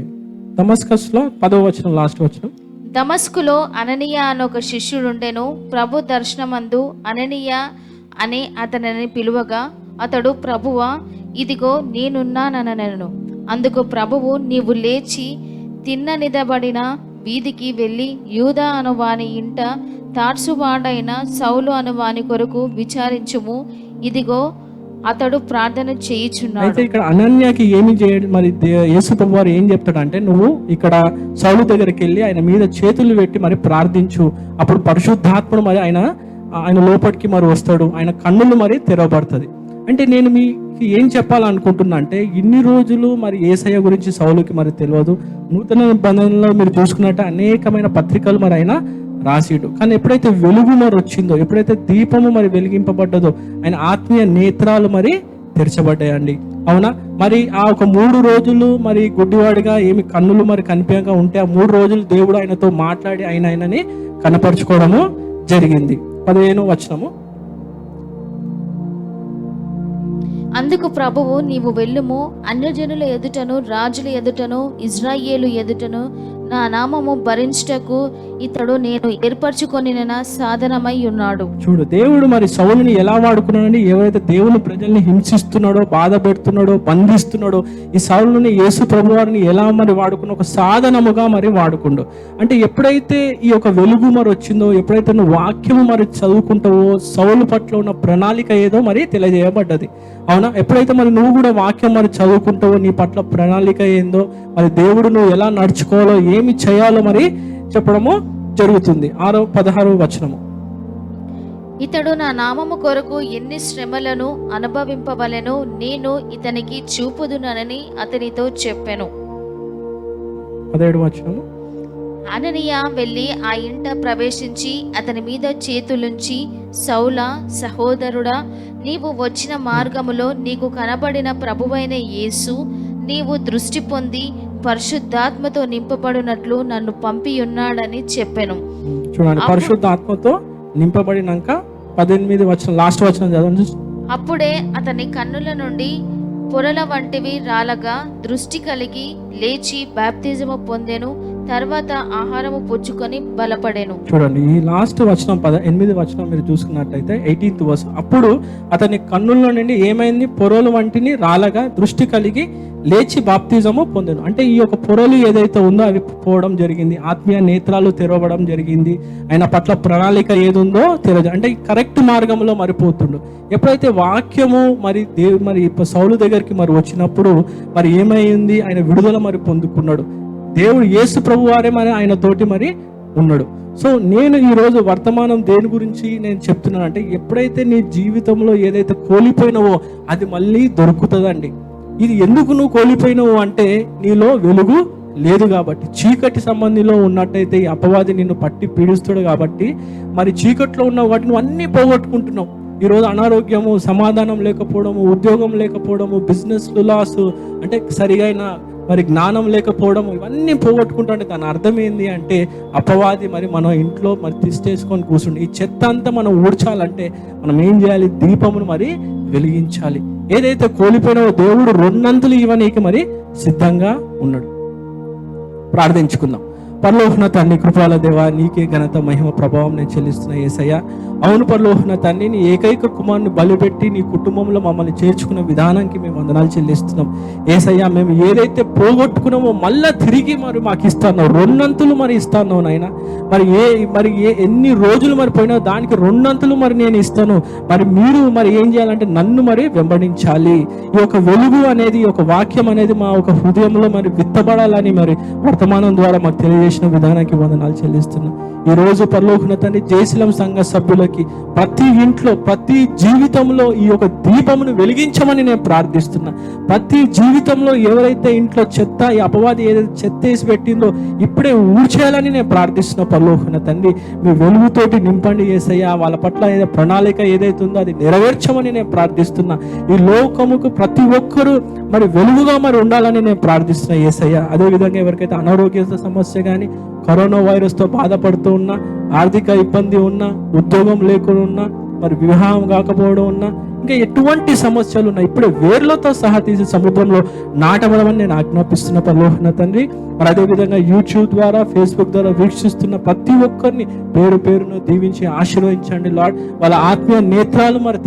దమస్కస్లో 10వ వచనం, లాస్ట్ వచనం. దమస్కులో అననీయ అని ఒక శిష్యుడుండెను. ప్రభు దర్శనమందు అననీయ అనే అతనిని పిలువగా అతడు, ప్రభువా, ఇదిగో నేనున్నాననెను. అందుకు ప్రభువు, నీవు లేచి తిన్ననిదబడిన వీధికి వెళ్ళి యూదా అను వాని ఇంట తార్సువాడైన సౌలు అను వాని కొరకు విచారించుము, ఇదిగో అతడు ప్రార్థన చేయుచున్నాడు. అయితే ఇక్కడ అనన్యకి ఏమి చేయడం, మరి యేసు ప్రభు వారు ఏం చెప్తాడంటే, నువ్వు ఇక్కడ సౌలు దగ్గరికి వెళ్ళి ఆయన మీద చేతులు పెట్టి మరి ప్రార్థించు, అప్పుడు పరిశుద్ధాత్ముడు మరి ఆయన లోపలికి మరి వస్తాడు, ఆయన కన్నులు మరి తెరవబడుతుంది. అంటే నేను మీకు ఏం చెప్పాలనుకుంటున్నా అంటే, ఇన్ని రోజులు మరి యేసయ్య గురించి సౌలుకి మరి తెలియదు. నూతన నిబంధనలో మీరు చూసుకున్నట్టు అనేకమైన పత్రికలు మరి ఆయన రాసిడు. కానీ ఎప్పుడైతే వెలుగు మరి వచ్చిందో, ఎప్పుడైతే దీపము మరి వెలిగింపబడ్డదో, ఆయన ఆత్మీయ నేత్రాలు మరి తెరచబడ్డాయండి. అవునా, మరి ఆ ఒక 3 రోజులు మరి గుడ్డివాడిగా ఏమి కన్నులు మరి కనిపించగా ఉంటే, ఆ 3 రోజులు దేవుడు ఆయనతో మాట్లాడి ఆయనని కనపరుచుకోవడము జరిగింది. 15వ వచనము. అందుకు ప్రభువు, నీవు వెళ్ళుము, అన్యజనుల ఎదుటను రాజుల ఎదుటను ఇజ్రాయేలు ఎదుటను నా నామము భరించుటకు ఇతడు నేను ఏర్పరచుకొనిన సాధనమై ఉన్నాడు. చూడు, దేవుడు మరి సౌలుని ఎలా వాడుకున్నాడని, ఎవరైతే దేవుని ప్రజల్ని హింసిస్తున్నాడో, బాధ పెడుతున్నాడో, బంధిస్తున్నాడో, ఈ సౌలుని యేసు ప్రభు వారిని ఎలా మరి వాడుకున్న ఒక సాధనముగా మరి వాడుకుండు. అంటే ఎప్పుడైతే ఈ యొక్క వెలుగు మరి వచ్చిందో, ఎప్పుడైతే నువ్వు వాక్యము మరి చదువుకుంటావో, సౌలు పట్ల ఉన్న ప్రణాళిక ఏదో మరి తెలియజేయబడ్డది. అవునా, ఎప్పుడైతే మరి నువ్వు కూడా వాక్యం మరి చదువుకుంటావో, నీ పట్ల ప్రణాళిక ఏందో, మరి దేవుడు నువ్వు ఎలా నడుచుకోవాలో, ఏమి చేయాలో మరి చెప్పడము జరుగుతుంది. 16వ వచనము. ఇతడు నా నామము కొరకు ఎన్ని శ్రమలను అనుభవింపవలెను నేను ఇతనికి చూపుదునని అతనితో చెప్పెను. 17వ వచనము. అననీయ వెళ్ళి ఆ ఇంట ప్రవేశించి అతని మీద చేతులుంచి, సౌలా, సహోదరుడా, నీవు వచ్చిన మార్గములో నీకు కనబడిన ప్రభువైన యేసు నీవు దృష్టి పొంది పరిశుద్ధాత్మతో నింపబడినట్లు నన్ను పంపియున్నాడని చెప్పెను. చూడండి, పరిశుద్ధాత్మతో నింపబడినాక 18 వచనం, లాస్ట్ వచనం చదవండి. అప్పుడే అతని కన్నుల నుండి పొరల వంటివి రాలగా దృష్టి కలిగి లేచి బాప్తిజము పొందెను. తర్వాత ఆహారము పుచ్చుకొని బలపడెను. చూడండి, ఈ లాస్ట్ వచనం 18 వచనం మీరు చూసుకున్నట్టయితే 18th వర్స్, అప్పుడు అతని కన్నుల్లో నుండి ఏమైంది? పొరలు వంటిని రాలగా దృష్టి కలిగి లేచి బాప్తిజము పొందెను. అంటే ఈ యొక్క పొరలు ఏదైతే ఉందో అవి పోవడం జరిగింది, ఆత్మీయ నేత్రాలు తెరవడం జరిగింది, ఆయన పట్ల ప్రణాళిక ఏది ఉందో తెరవడం, అంటే కరెక్ట్ మార్గంలో మరి పోతుండు. ఎప్పుడైతే వాక్యము మరి మరి సౌలు దగ్గరికి మరి వచ్చినప్పుడు మరి ఏమైంది? ఆయన విడుదల మరి పొందుకున్నాడు. దేవుడు యేసు ప్రభు వారే మరి ఆయన తోటి మరి ఉన్నాడు. సో నేను ఈరోజు వర్తమానం దేని గురించి నేను చెప్తున్నాను అంటే, ఎప్పుడైతే నీ జీవితంలో ఏదైతే కోల్పోయినావో అది మళ్ళీ దొరుకుతుందండి. ఇది ఎందుకు నువ్వు కోల్పోయినావు అంటే, నీలో వెలుగు లేదు కాబట్టి, చీకటి సంబంధిలో ఉన్నట్టయితే ఈ అపవాది నిన్ను పట్టి పీడిస్తాడు కాబట్టి, మరి చీకట్లో ఉన్న వాటిని అన్నీ పోగొట్టుకుంటున్నావు. ఈరోజు అనారోగ్యము, సమాధానం లేకపోవడము, ఉద్యోగం లేకపోవడము, బిజినెస్ లాస్, అంటే సరిగైన మరి జ్ఞానం లేకపోవడం, ఇవన్నీ పోగొట్టుకుంటుంటే దాని అర్థం ఏంది అంటే, అపవాది మరి మన ఇంట్లో మరి తిష్టేసుకొని కూర్చుండి. ఈ చెత్త అంతా మనం ఊడ్చాలంటే మనం ఏం చేయాలి? దీపమును మరి వెలిగించాలి. ఏదైతే కోల్పోయినావో దేవుడు 2 అంతులు ఇవ్వనీకి మరి సిద్ధంగా ఉన్నాడు. ప్రార్థించుకుందాం. పరలోకన తండ్రి, కృపాల దేవా, నీకే ఘనత, మహిమ, ప్రభావం నేను చెల్లిస్తున్నా యేసయ్య. అవును పరలోకన తండ్రి, నీ ఏకైక కుమారుని బలిపెట్టి నీ కుటుంబంలో మమ్మల్ని చేర్చుకున్న విధానానికి మేము వందనాలు చెల్లిస్తున్నాం యేసయ్య. మేము ఏదైతే పోగొట్టుకున్నామో మళ్ళా తిరిగి మరి మాకు ఇస్తాను, 2 అంతులు మరి ఇస్తాను నాయన. మరి ఎన్ని రోజులు మరి పోయినా దానికి 2 అంతులు మరి నేను ఇస్తాను. మరి మీరు మరి ఏం చేయాలంటే నన్ను మరి వెంబడించాలి. ఈ యొక్క వెలుగు అనేది, ఒక వాక్యం అనేది మా ఒక హృదయంలో మరి విత్తబడాలని మరి వర్తమానం ద్వారా మాకు తెలియజేసిన విధానానికి వందనాలు చెల్లిస్తున్నాం. ఈ రోజు పరలోకన తండ్రి, జయశీలం సంఘ సభ్యులకి ప్రతి ఇంట్లో, ప్రతి జీవితంలో ఈ యొక్క దీపమును వెలిగించమని నేను ప్రార్థిస్తున్నా. ప్రతి జీవితంలో ఎవరైతే ఇంట్లో చెత్త, ఈ అపవాది ఏదైతే చెత్త వేసి పెట్టిందో ఇప్పుడే ఊడ్చేయాలని నేను ప్రార్థిస్తున్నా. పరలోకన తండ్రి, మీ వెలుగుతోటి నింపండి యేసయ్య. వాళ్ళ పట్ల ప్రణాళిక ఏదైతే ఉందో అది నెరవేర్చమని నేను ప్రార్థిస్తున్నా. ఈ లోకముకు ప్రతి ఒక్కరూ మరి వెలుగుగా మరి ఉండాలని నేను ప్రార్థిస్తున్నా యేసయ్య. అదేవిధంగా ఎవరికైతే అనారోగ్య సమస్య కానీ, కరోనా వైరస్తో బాధపడుతూ ఉన్నా, ఆర్థిక ఇబ్బంది ఉన్నా, ఉద్యోగం లేకుండా ఉన్నా, మరి వివాహం కాకపోవడం ఉన్నా, ఇంకా ఎటువంటి సమస్యలు ఉన్నాయి, ఇప్పుడే వేర్లతో సహా తీసి సముద్రంలో నాటబడమని నేను ఆజ్ఞాపిస్తున్న పరలోకన తండ్రి. మరి అదేవిధంగా యూట్యూబ్ ద్వారా, ఫేస్బుక్ ద్వారా వీక్షిస్తున్న ప్రతి ఒక్కరిని పేరు పేరును దీవించి ఆశీర్వదించండి లార్డ్. వాళ్ళ ఆత్మీయ నేత్రాలు మరి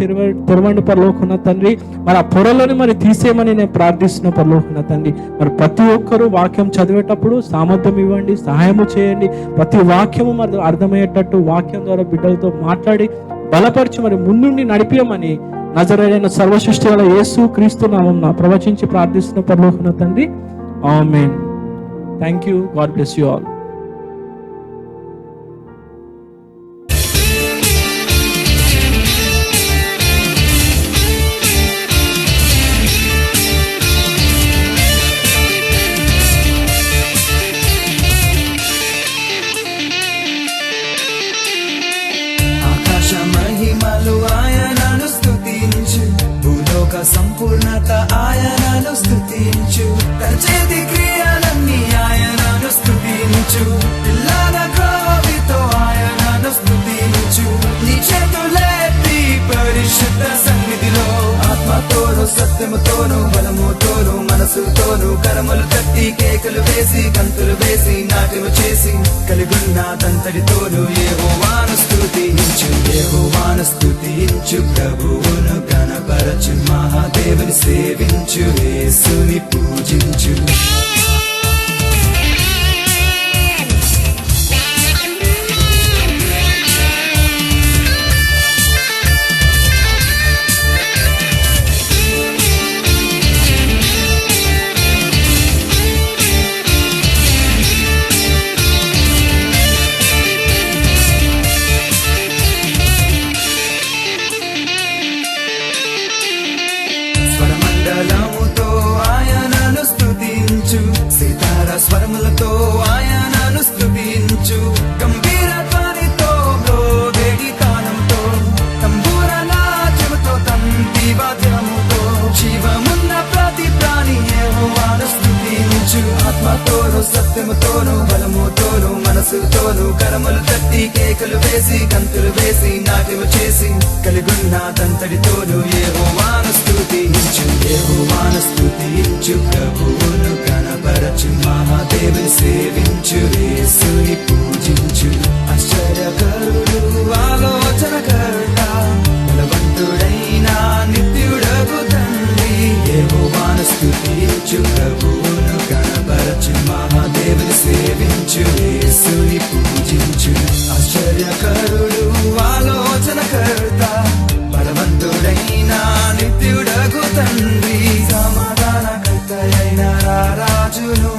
తెరవండి పరలోకన తండ్రి. మరి ఆ పొరలను మరి తీసేయమని నేను ప్రార్థిస్తున్న పరలోకన తండ్రి. మరి ప్రతి ఒక్కరూ వాక్యం చదివేటప్పుడు సామర్థ్యం ఇవ్వండి, సహాయము చేయండి. ప్రతి వాక్యము మరి అర్థమయ్యేటట్టు వాక్యం ద్వారా బిడ్డలతో మాట్లాడి బలపరిచి మరి ముందుండి నడిపియమని నజరేయుడైన సర్వసృష్టి గల యేసు క్రీస్తు నామమున ప్రవచించి ప్రార్థిస్తున్న పరలోకన తండ్రి. ఆమేన్. Thank you. God bless you all. సంపూర్ణత ఆయనను స్తుతించు, తన చేతి క్రియలన్నీ ఆయనను స్తుతించు, పిల్లల గ్రోవితో ఆయనను స్తుతించు. నీ చేతులెత్తి పరిశుద్ధ సన్నిధిలో ఆత్మతోను, సత్యముతోను, బలముతోను, మనసుతోను కరములు తట్టి కేకలు వేసి, గంతులు వేసి, నాట్యము చేసి, కలిగున్న తంతడితోను యెహోవాను స్తుతించు, యెహోవాను స్తుతించు. ప్రభువును గణపరచు, మహాదేవుని సేవించు, యేసుని పూజించు. స్వరమండలముతో ఆయనను స్తుతించు, ఆత్మతోను సత్యముతోను బలముతోను మనసుతోను కరములు తట్టి కేకలు వేసి గంతులు వేసి నాట్యము చేసి కలిగున్న తంతడితోను యెహోవాను స్తుతించు యెహోవాను స్తుతించు ప్రభువును కనపరచు మహాదేవుని సేవించు యేసుని పూజించు ఆశ్చర్యకరుడు ఆలోచనకర్త బలవంతుడైన నిత్యుడగు తండ్రి యెహోవాను స్తుతించు ప్రభువును కనపరచు మహాదేవుని సేవించు యేసుని పూజించు ఆశ్చర్యకరుడు ఆలోచనకర్త బలవంతుడైన నిత్యుడగు తండ్రి సమాధానకర్త అయిన రాజును